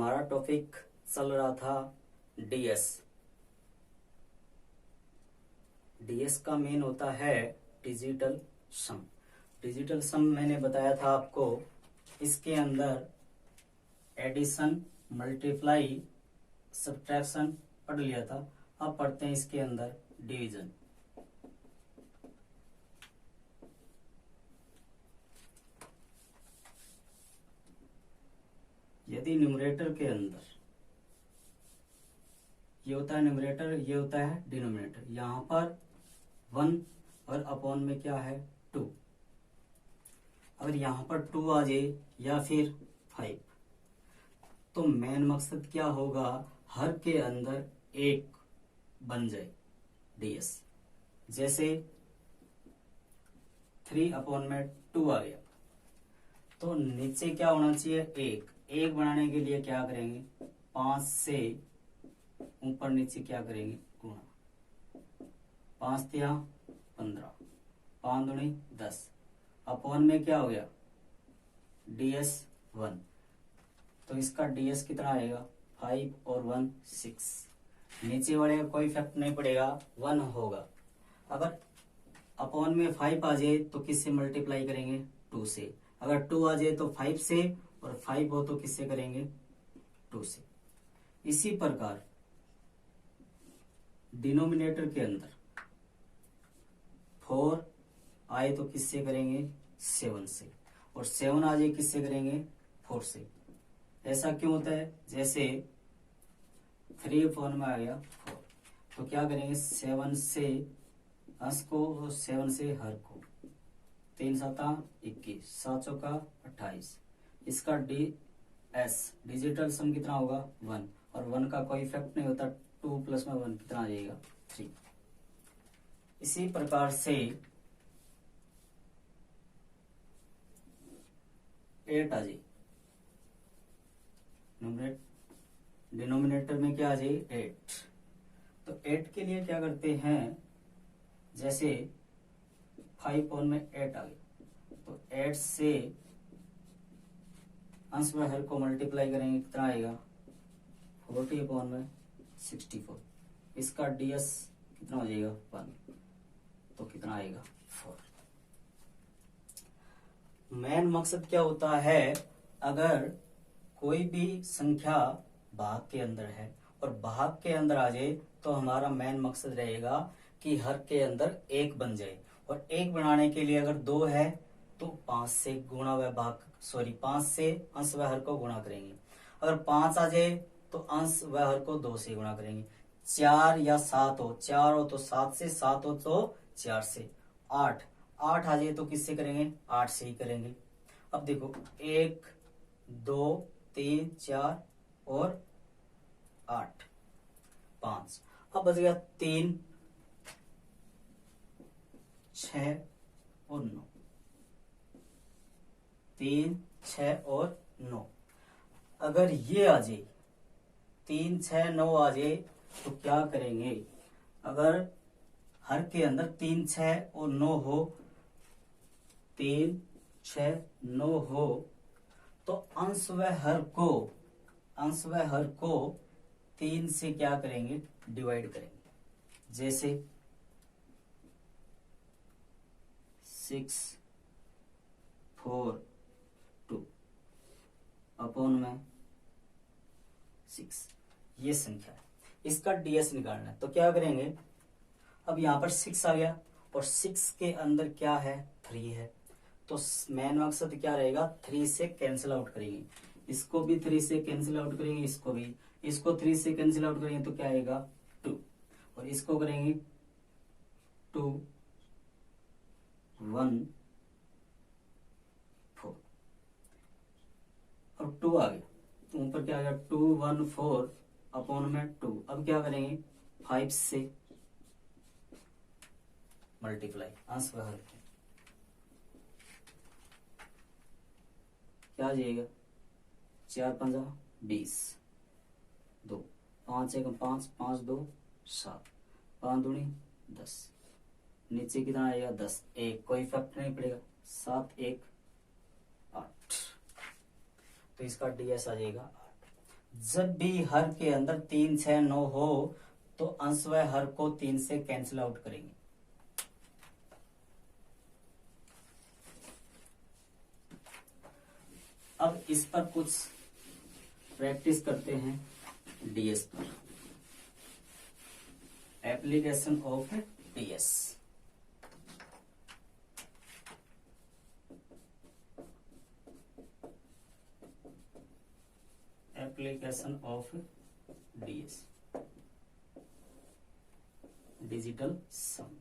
हमारा टॉपिक चल रहा था डीएस। डीएस का मेन होता है डिजिटल सम। डिजिटल सम मैंने बताया था आपको, इसके अंदर एडिशन, मल्टीप्लाई, सब्ट्रैक्शन पढ़ लिया था। अब पढ़ते हैं इसके अंदर डिवीजन। यदि न्यूमरेटर के अंदर ये होता है न्यूमरेटर, ये होता है डिनोमिनेटर, यहां पर 1 और अपॉन में क्या है 2। अगर यहां पर 2 आ जाए या फिर 5, तो मेन मकसद क्या होगा, हर के अंदर एक बन जाए डीएस। जैसे 3 अपॉन में 2 आ गया, तो नीचे क्या होना चाहिए, एक बनाने के लिए क्या करेंगे, 5 से ऊपर नीचे क्या करेंगे, गुणा। 5 तिया 15, 5 दूनी 10, अपॉन में क्या हो गया डीएस 1। तो इसका डीएस कितना आएगा, 5 और 1 6। नीचे वाले का कोई इफेक्ट नहीं पड़ेगा, 1 होगा। अगर अपॉन में 5 आ जाए तो किससे मल्टीप्लाई करेंगे, 2 से। अगर 2 आ जाए तो 5 से, और 5 हो तो किससे करेंगे, 2 से। इसी प्रकार डिनोमिनेटर के अंदर 4 आए तो किससे करेंगे, 7 से, और 7 आ जाए किससे करेंगे, 4 से। ऐसा क्यों होता है, जैसे 3 अपॉन में आ गया 4, तो क्या करेंगे, 7 से अंश को और 7 से हर को। 3 7 21, 7 चौका 28। इसका डी एस डिजिटल सम कितना होगा, 1, और 1 का कोई इफेक्ट नहीं होता। 2 प्लस में 1 कितना आ जाएगा, 3। इसी प्रकार से 8 आ जाए, डिनोमिनेटर में क्या आ जाए 8। तो 8 के लिए क्या करते हैं, जैसे 5 अपॉन में 8 आ गया, तो 8 से अंश में हर को मल्टीप्लाई करेंगे, कितना आएगा 40 अपॉन में 64। इसका डीएस कितना हो जाएगा 1, तो कितना आएगा 4। मेन मकसद क्या होता है, अगर कोई भी संख्या भाग के अंदर है और भाग के अंदर आ जाए, तो हमारा मेन मकसद रहेगा कि हर के अंदर एक बन जाए। और एक बनाने के लिए अगर 2 है तो 5 से गुणा व भाग, 5 से अंश व हर को गुणा करेंगे। अगर 5 आ जाए तो अंश व हर को 2 से गुणा करेंगे। 4 या 7 हो, 4 हो तो 7 से, 7 हो तो 4 से। 8 आ जाए तो किससे करेंगे, 8 से ही करेंगे। अब देखो 1 2 3 4 और 8 5, अब बच गया 3 6 और 9, 3 6 और 9। अगर ये आ जाए 3 6 9 आ जाए तो क्या करेंगे, अगर हर के अंदर 3 6 और 9 हो, 3 6 9 हो, तो अंश व हर को 3 से क्या करेंगे, डिवाइड करेंगे। जैसे 6 4 2 अपॉन में 6, ये संख्या है, इसका डीएस निकालना है। तो क्या करेंगे, अब यहां पर 6 आ गया और 6 के अंदर क्या है, 3 है। तो मेन मकसद क्या रहेगा, 3 से कैंसिल आउट करेंगे, इसको भी 3 से कैंसिल आउट करेंगे, इसको भी। इसको 3 से कैंसिल आउट करेंगे तो क्या आएगा 2, और इसको करेंगे 2 1 4, अब 2 आ गया तो ऊपर क्या आ गया 2 1 4 अपॉन में 2। अब क्या करेंगे, 5 से मल्टीप्लाई अंश व हर को, क्या आ जाएगा, 4 5 20, 2 5 1 5 5 2 7, 5 दूनी 10, नीचे कितना आएगा 10, 1 कोई इफेक्ट नहीं पड़ेगा, 7 1 8। तो इसका डीएस आ जाएगा 8। जब भी हर के अंदर 3, 6, 9 हो तो अंश व हर को 3 से कैंसिल आउट करेंगे। अब इस पर कुछ प्रैक्टिस करते हैं डीएस पर। Application of DS. Application of DS, digital sum.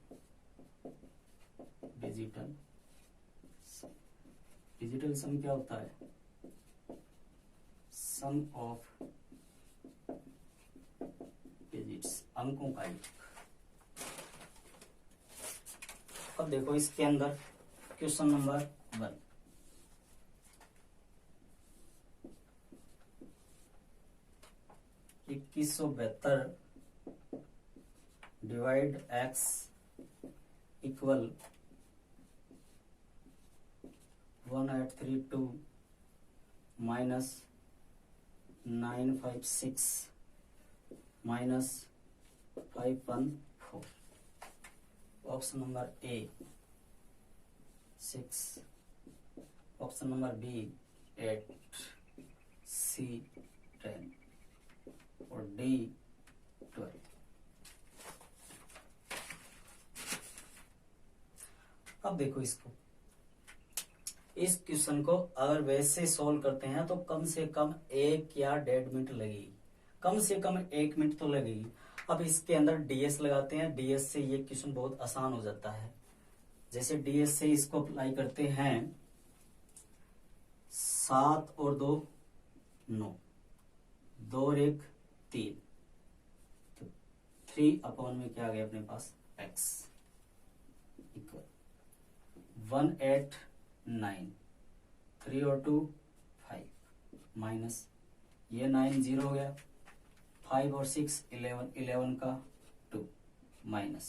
Digital sum, digital sum क्या होता है? सम ऑफ डिजिट्स, अंकों का योग। अब देखो इसके अंदर question number 1, 2172 divide x equal 1832 minus 956 minus 514। Option number A 6, option number B 8, C 10 और डी 12। अब देखो इसको, इस क्वेश्चन को अगर वैसे सॉल्व करते हैं तो कम से कम 1 या 1.5 मिनट लगेगी, कम से कम 1 मिनट तो लगेगी। अब इसके अंदर डीएस लगाते हैं, डीएस से ये क्वेश्चन बहुत आसान हो जाता है। जैसे डीएस से इसको अप्लाई करते हैं, 7 और 2 9, 2 और 1 3, तो 3 अपॉन में क्या आ गया अपने पास x इक्वल 189, 3 और 2 5 माइनस ये 9 0 हो गया, 5 और 6 11, 11 का 2 माइनस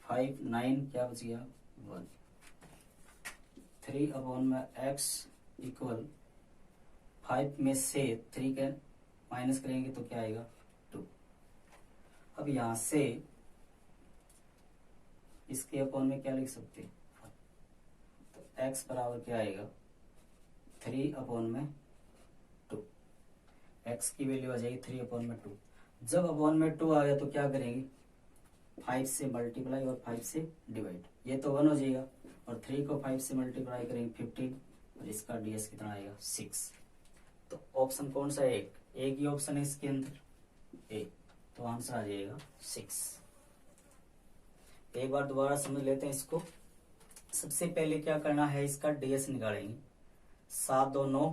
5 9 क्या बच गया 1, 3 अपॉन में x इक्वल 5 में से 3 के माइनस करेंगे तो क्या आएगा 2। अब यहां से इसके अपॉन में क्या लिख सकते हैं, तो x बराबर क्या आएगा 3 अपॉन में 2। x की वैल्यू आ जाएगी 3 अपॉन में 2। जब अपॉन में 2 आ गया तो क्या करेंगे, 5 से मल्टीप्लाई और 5 से डिवाइड, ये तो 1 हो जाएगा, और 3 को 5 से मल्टीप्लाई करेंगे 15, और इसका ds कितना आएगा 6। तो ऑप्शन कौन सा है, एक ही ऑप्शन है इसके अंदर ए, तो आंसर आ जाएगा 6। एक बार दोबारा समझ लेते हैं इसको। सबसे पहले क्या करना है, इसका डीएस निकालेंगे। 7 2 9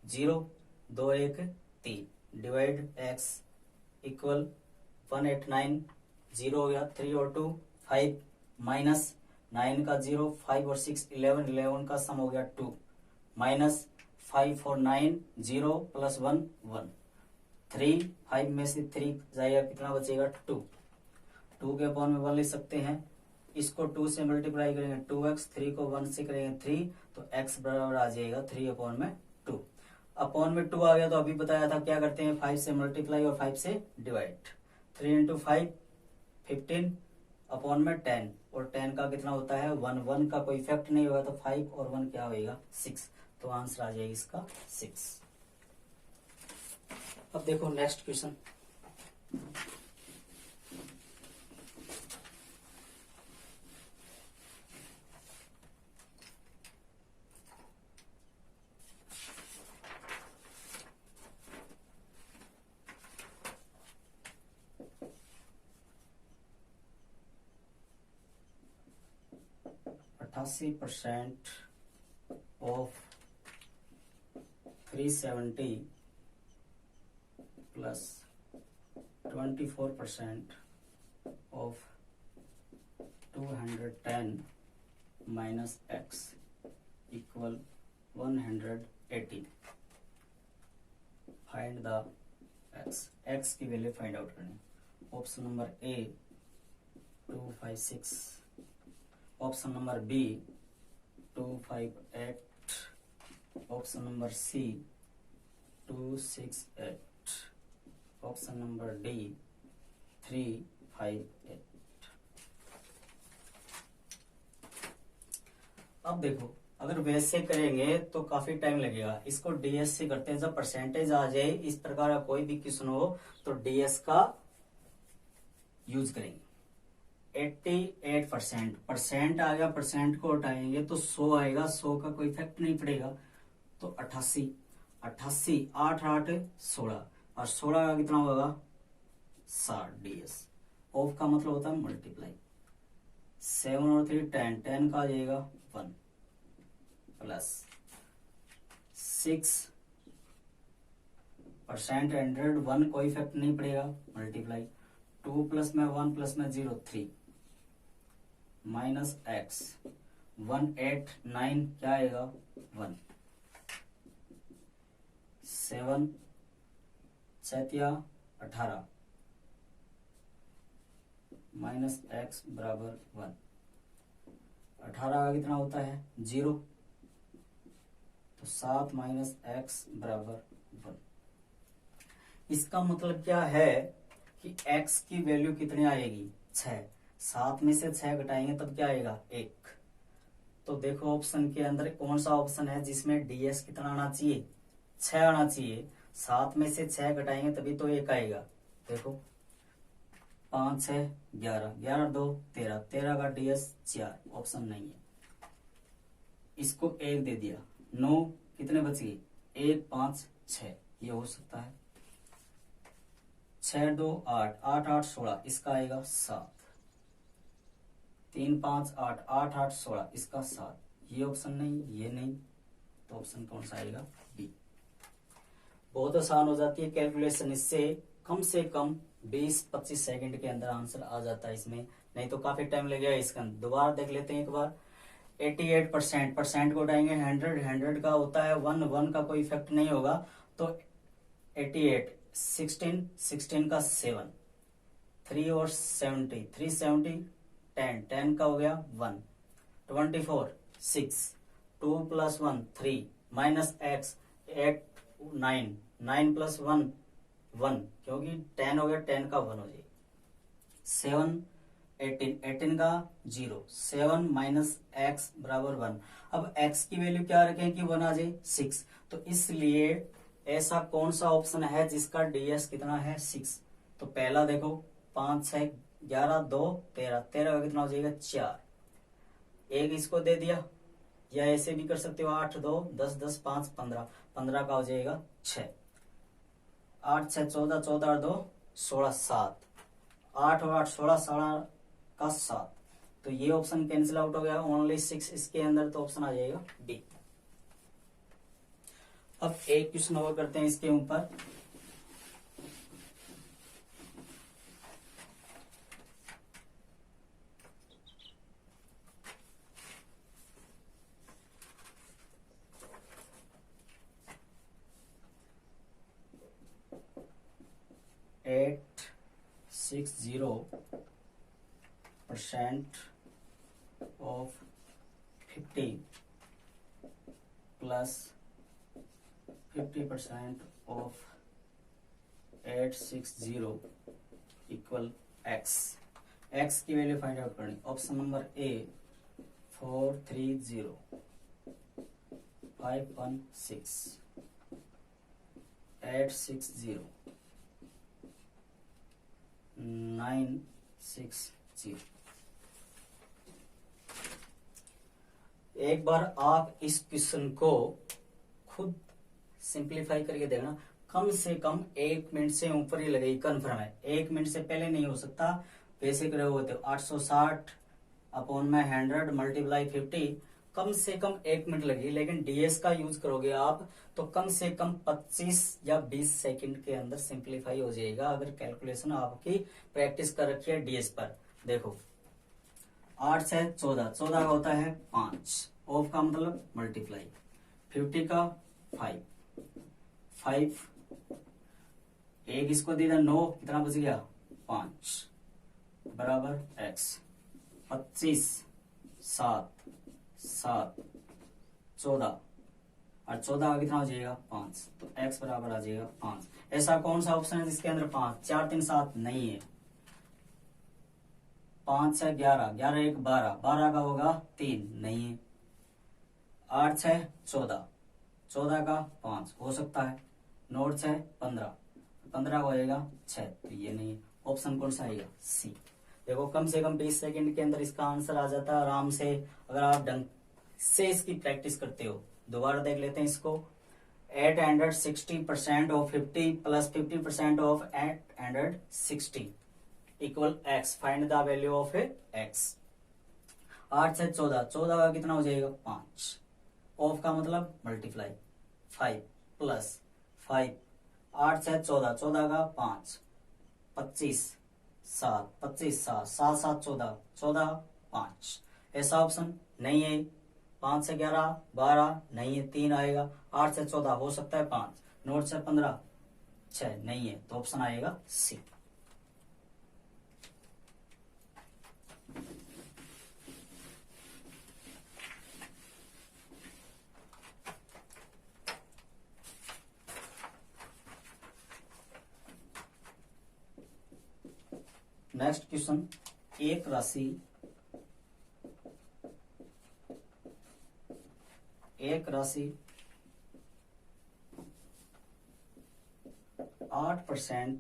0, 2 1 3 डिवाइड x इक्वल 189, 0 हो गया, 3 और 2 5 माइनस 9 का 0, 5 और 6 11, 11 का सम हो गया 2 माइनस 5 और 9 0 प्लस 1 1, 3 5 में से 3 जाएगा कितना बचेगा 2, 2 के अपॉन में 1 लिख सकते हैं। इसको 2 से मल्टीप्लाई करेंगे 2x, 3 को 1 से करेंगे 3, तो x बराबर आ जाएगा 3 अपॉन में 2। अपॉन में 2 आ गया तो अभी बताया था क्या करते हैं, 5 से मल्टीप्लाई और 5 से डिवाइड। 3 इंटू 5 15 अपॉन में 10, और 10 का कितना होता है 1, 1 का कोई इफेक्ट नहीं होगा, तो 5 और 1 क्या होगा 6, तो आंसर आ जाएगा इसका 6। अब देखो next question. %, of 370 plus 24% of 210 minus x equal 180। Find the x की वैल्यू फाइंड आउट करनी। Option number A 256, option number B 258, option number C 268, option number D 358। अब देखो, अगर वैसे करेंगे तो काफी टाइम लगेगा, इसको डीएस से करते हैं। जब परसेंटेज आ जाए इस प्रकार का कोई भी क्वेश्चन हो तो डीएस का यूज करेंगे। 88% परसेंट आ गया, परसेंट को हटाएंगे तो 100 आएगा, 100 का कोई इफेक्ट नहीं पड़ेगा तो 88, 88 8 8 16 और 16 का कितना होगा 60 डीएस। ऑफ का मतलब होता है मल्टीप्लाई, 7 और 3 10, 10 का आ जाएगा 1 प्लस 6 परसेंट 100, 1 कोई इफेक्ट नहीं पड़ेगा मल्टीप्लाई, 2 प्लस में 1 प्लस में 0 3 माइनस एक्स 189 क्या आएगा 1, 7 7 18 माइनस एक्स बराबर 1। 18 का कितना होता है 0, तो 7 माइनस एक्स बराबर 1। इसका मतलब क्या है कि x की वैल्यू कितनी आएगी 6, 7 में से 6 घटाएंगे तब क्या आएगा 1। तो देखो ऑप्शन के अंदर कौन सा ऑप्शन है जिसमें ds कितना आना चाहिए 6 आना चाहिए। 7 में से 6 घटाएंगे तभी तो 1 आएगा। देखो 5 6 11, 11 2 13, 13 का ds 4, ऑप्शन नहीं है। इसको 1 दे दिया, 9 कितने बच गए 1 5 6, ये हो सकता है। 6 2 8, 8 8 16, इसका आएगा 7, 3 5 8, 8 8 16, इसका 7, ये ऑप्शन नहीं, ये नहीं, तो ऑप्शन कौन सा आएगा बी। बहुत आसान हो जाती है कैलकुलेशन, इससे कम 20-25 सेकंड के अंदर आंसर आ जाता है इसमें, नहीं तो काफी टाइम लगेगा इसका। दोबारा देख लेते हैं एक बार। 88% परसेंट को उठाएंगे 100, 100 का होता है 1, 1 का कोई इफेक्ट नहीं होगा तो 88, 16, 16 का 7, 3 और 70, 370, 10, 10 का हो गया 1, 24 6, 2 प्लस 1 3 माइनस एक्स 8 9, 9 प्लस 1 1, क्योंकि 10 हो गया 10 का 1 हो जाएगा। 7 18, 18 का 0, 7 माइनस एक्स बराबर 1। अब x की वैल्यू क्या रखें कि 1 आ जाए 6, तो इसलिए ऐसा कौन सा ऑप्शन है जिसका ds कितना है 6। तो पहला देखो 5 6 11 2 13, 13 का कितना हो जाएगा 4, एक इसको दे दिया, या ऐसे भी कर सकते हो 8 2 10 10 5 15, 15 का हो जाएगा 6, 8 6 14, 14 और 2 16, 7, 8 और 8 16, 16 का 7, तो ये ऑप्शन कैंसिल आउट हो गया, ओनली 6 इसके अंदर, तो ऑप्शन आ जाएगा बी। अब एक क्वेश्चन और करते हैं इसके ऊपर। At 60% of 50 plus 50% of 860 equal x। x की वैल्यू फाइंड आउट करनी, ऑप्शन नंबर ए 430 516 860 960। एक बार आप इस क्वेश्चन को खुद सिंप्लीफाई करके देखना, कम से कम 1 मिनट से ऊपर ही लगेगी, कन्फर्म है। 1 मिनट से पहले नहीं हो सकता, वैसे करे होते 860 अपॉन में 100 मल्टीप्लाई 50, कम से कम 1 मिनट लगेगी। लेकिन डीएस का यूज करोगे आप तो कम से कम 25 या 20 सेकंड के अंदर सिंप्लीफाई हो जाएगा, अगर कैलकुलेशन आपकी प्रैक्टिस कर रखी है डीएस पर। देखो 8 से 14, 14 का होता है 5, ऑफ का मतलब मल्टीप्लाई, 50 का 5, 5 एक इसको दे दिया 9, कितना बच गया 5 बराबर x, 25 7 7 14 और 14 का कितना हो जाएगा 5, तो x बराबर आ जाएगा 5। ऐसा कौन सा ऑप्शन है जिसके अंदर 5? 4 3 7 नहीं है। 5 6 11, 11 1 12, 12 का होगा 3 नहीं है। 8 6 14, 14 का 5 हो सकता है। 9 6 15, 15 का होएगा 6, तो ये नहीं है। ऑप्शन कौन सा आएगा? सी। देखो कम से कम 20 सेकंड के अंदर इसका आंसर आ जाता है आराम से, अगर आप ढंग से इसकी प्रैक्टिस करते हो। दोबारा देख लेते हैं इसको। 860% of 50 plus 50% of 860 equal x। Find the value of x। 8 से 14, 14 का कितना हो जाएगा 5। ऑफ का मतलब मल्टीप्लाई 5 प्लस 5। 8 से 14, 14 का 5, 25 7, 25 7, 7 7 14, 14 5। ऐसा ऑप्शन नहीं है। 5 से 11 12 नहीं है, 3 आएगा। 8 से 14 हो सकता है 5, 9 से 15 6 नहीं है, तो ऑप्शन आएगा सी। Next question. एक राशि 8%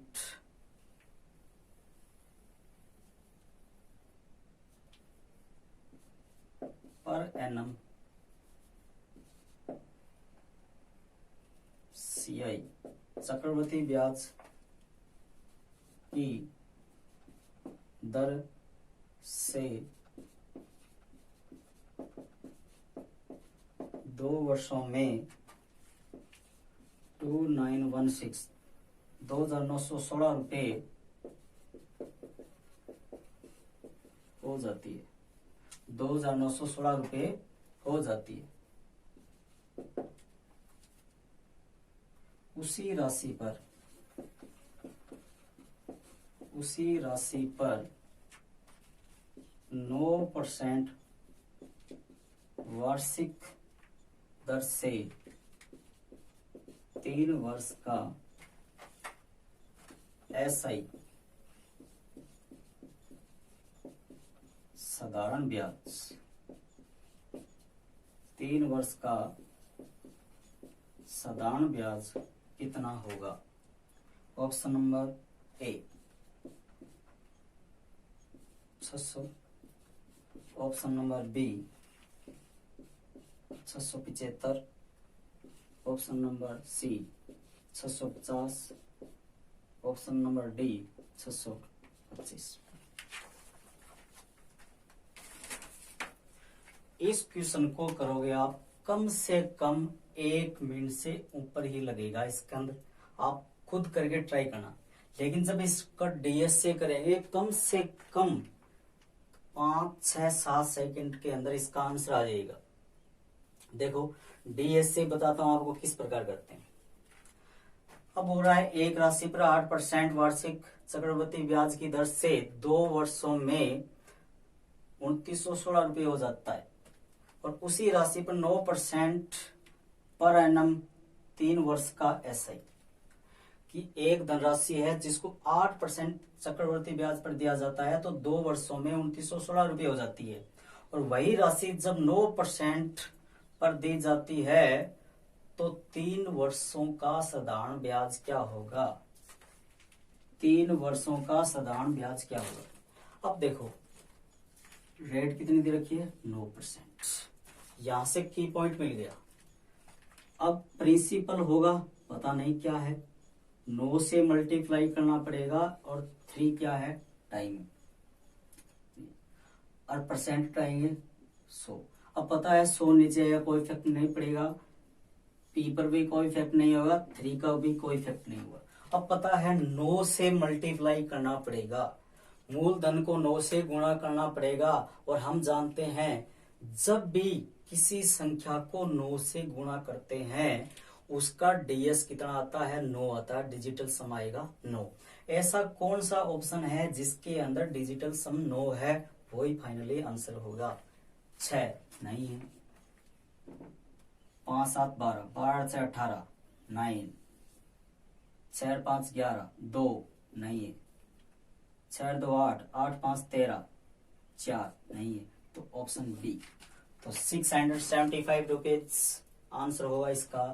पर एनम CI चक्रवृद्धि ब्याज की दर से 2 वर्षों में 2,916 रुपये हो जाती है। 2,916 रुपये हो जाती है। उसी राशि पर 9% वार्षिक दर से 3 वर्ष का SI साधारण ब्याज 3 वर्ष का साधारण ब्याज कितना होगा? Option number A 600, option number B 675, option number C 650, option number D 625। इस क्वेश्चन को करोगे आप कम से कम 1 मिनट से ऊपर ही लगेगा इसके अंदर। आप खुद करके ट्राई करना, लेकिन जब इसका DS से करेंगे कम से कम 5 6 7 सेकंड के अंदर इसका आंसर आ जाएगा। देखो DS से बताता हूं आपको किस प्रकार करते हैं। अब हो रहा है एक राशि पर 8% वार्षिक चक्रवृद्धि ब्याज की दर से 2 वर्षों में 2916 रुपये हो जाता है, और उसी राशि पर 9% पर एनम 3 वर्ष का SI की एक धनराशि है जिसको 8% चक्रवृद्धि ब्याज पर दिया जाता है, तो 2 वर्षों में 2916 रुपये हो जाती है। और वही राशि जब 9% पर दी जाती है तो 3 वर्षों का साधारण ब्याज क्या होगा? 3 वर्षों का साधारण ब्याज क्या होगा? अब देखो रेट कितनी दे रखी है? 9%। यहां से की पॉइंट मिल गया। अब प्रिंसिपल होगा पता नहीं क्या है, 9 से मल्टीप्लाई करना पड़ेगा, और 3 क्या है? टाइम, और परसेंट आएंगे 100। अब पता है 100 नीचे आएगा, कोई इफेक्ट नहीं पड़ेगा, P पर भी कोई इफेक्ट नहीं होगा, 3 का भी कोई इफेक्ट नहीं होगा। अब पता है 9 से मल्टीप्लाई करना पड़ेगा, मूलधन को 9 से गुणा करना पड़ेगा, और हम जानते हैं जब भी किसी संख्या को 9 से गुणा करते हैं उसका DS कितना आता है? 9 आता है। डिजिटल सम आएगा 9। ऐसा कौन सा ऑप्शन है जिसके अंदर डिजिटल सम 9 है? वही फाइनली आंसर होगा। 6 नहीं है, 5 7 12, 12 से 18 9, 6 5 11 2 नहीं है, 6 2 8, 8 5 13 4 नहीं है, तो ऑप्शन बी। तो 675 रुपीज आंसर होगा इसका।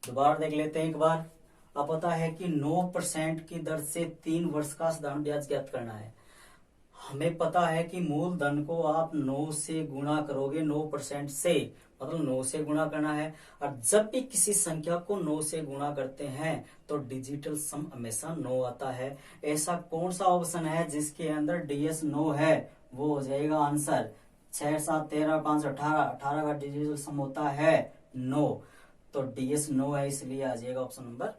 दोबारा देख लेते हैं एक बार। अब पता है कि 9% की दर से 3 वर्ष का साधारण ब्याज ज्ञात करना है। हमें पता है कि मूलधन को आप 9 से गुणा करोगे, 9% से, मतलब 9 से गुणा करना है। और जब भी किसी संख्या को 9 से गुणा करते हैं तो डिजिटल सम हमेशा 9 आता है। ऐसा कौन सा ऑप्शन है जिसके अंदर डीएस 9 है? वो हो जाएगा आंसर 6 7 13 5 18, 18 का डिजिटल सम होता है 9, तो डीएस 9 है, इसलिए आ जाएगा ऑप्शन नंबर